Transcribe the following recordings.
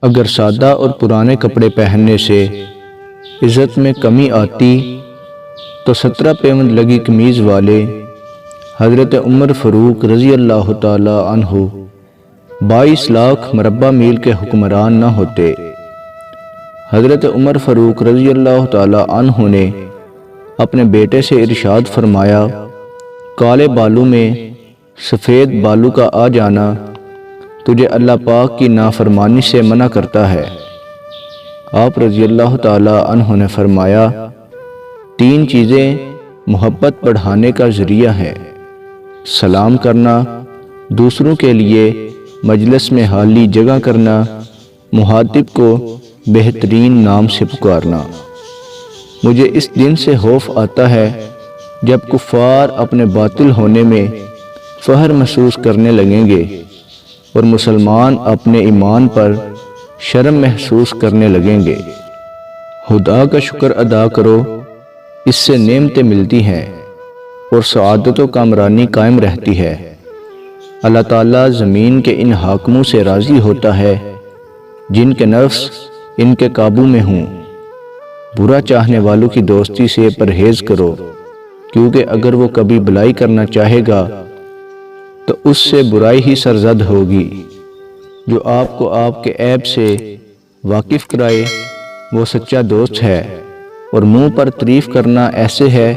اگر سادہ اور پرانے کپڑے پہننے سے عزت میں کمی آتی تو 17 پیوند لگی قمیض والے حضرت عمر فاروق رضی اللہ تعالی عنہ 22 لاکھ مربع میل کے حکمران نہ ہوتے۔ حضرت عمر فاروق رضی اللہ تعالی عنہ نے اپنے بیٹے سے ارشاد فرمایا، کالے بالوں میں سفید بالوں کا آ جانا تجھے اللہ پاک کی نافرمانی سے منع کرتا ہے۔ آپ رضی اللہ تعالی عنہ نے فرمایا، 3 چیزیں محبت بڑھانے کا ذریعہ ہے: سلام کرنا، دوسروں کے لیے مجلس میں حالی جگہ کرنا، مخاطب کو بہترین نام سے پکارنا۔ مجھے اس دن سے خوف آتا ہے جب کفار اپنے باطل ہونے میں فخر محسوس کرنے لگیں گے اور مسلمان اپنے ایمان پر شرم محسوس کرنے لگیں گے۔ خدا کا شکر ادا کرو، اس سے نعمتیں ملتی ہیں اور سعادت و کامرانی قائم رہتی ہے۔ اللہ تعالیٰ زمین کے ان حاکموں سے راضی ہوتا ہے جن کے نفس ان کے قابو میں ہوں۔ برا چاہنے والوں کی دوستی سے پرہیز کرو، کیونکہ اگر وہ کبھی بھلائی کرنا چاہے گا تو اس سے برائی ہی سرزد ہوگی۔ جو آپ کو آپ کے عیب سے واقف کرائے وہ سچا دوست ہے، اور منہ پر تعریف کرنا ایسے ہے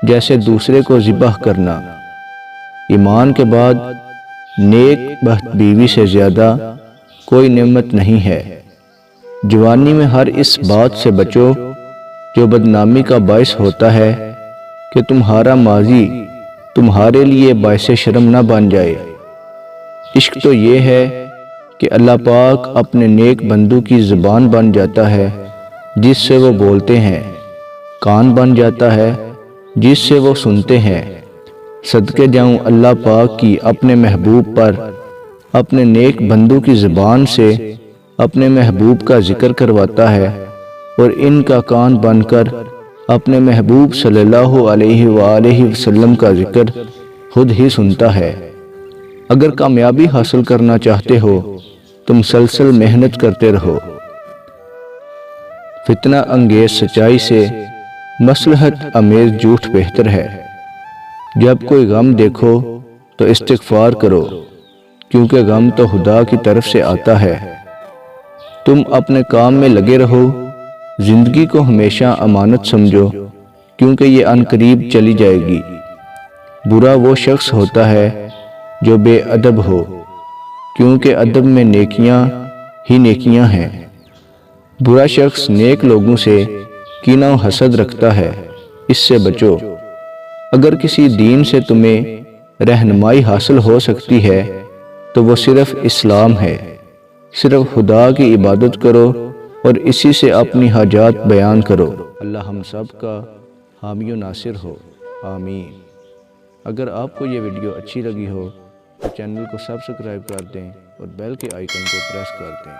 جیسے دوسرے کو ذبح کرنا۔ ایمان کے بعد نیک بخت بیوی سے زیادہ کوئی نعمت نہیں ہے۔ جوانی میں ہر اس بات سے بچو جو بدنامی کا باعث ہوتا ہے کہ تمہارا ماضی تمہارے لیے باعث شرم نہ بن جائے۔ عشق تو یہ ہے کہ اللہ پاک اپنے نیک بندوں کی زبان بن جاتا ہے جس سے وہ بولتے ہیں، کان بن جاتا ہے جس سے وہ سنتے ہیں۔ صدقے جاؤں اللہ پاک کی اپنے محبوب پر، اپنے نیک بندوں کی زبان سے اپنے محبوب کا ذکر کرواتا ہے، اور ان کا کان بن کر اپنے محبوب صلی اللہ علیہ وآلہ وسلم کا ذکر خود ہی سنتا ہے۔ اگر کامیابی حاصل کرنا چاہتے ہو تو مسلسل محنت کرتے رہو۔ فتنہ انگیز سچائی سے مصلحت امیز جھوٹ بہتر ہے۔ جب کوئی غم دیکھو تو استغفار کرو، کیونکہ غم تو خدا کی طرف سے آتا ہے۔ تم اپنے کام میں لگے رہو، زندگی کو ہمیشہ امانت سمجھو، کیونکہ یہ عنقریب چلی جائے گی۔ برا وہ شخص ہوتا ہے جو بے ادب ہو، کیونکہ ادب میں نیکیاں ہی نیکیاں ہیں۔ برا شخص نیک لوگوں سے کینہ و حسد رکھتا ہے، اس سے بچو۔ اگر کسی دین سے تمہیں رہنمائی حاصل ہو سکتی ہے تو وہ صرف اسلام ہے۔ صرف خدا کی عبادت کرو اور اسی سے اپنی حاجات بیان کرو۔ اللہ ہم سب کا حامی و ناصر ہو، آمین۔ اگر آپ کو یہ ویڈیو اچھی لگی ہو تو چینل کو سبسکرائب کر دیں اور بیل کے آئیکن کو پریس کر دیں۔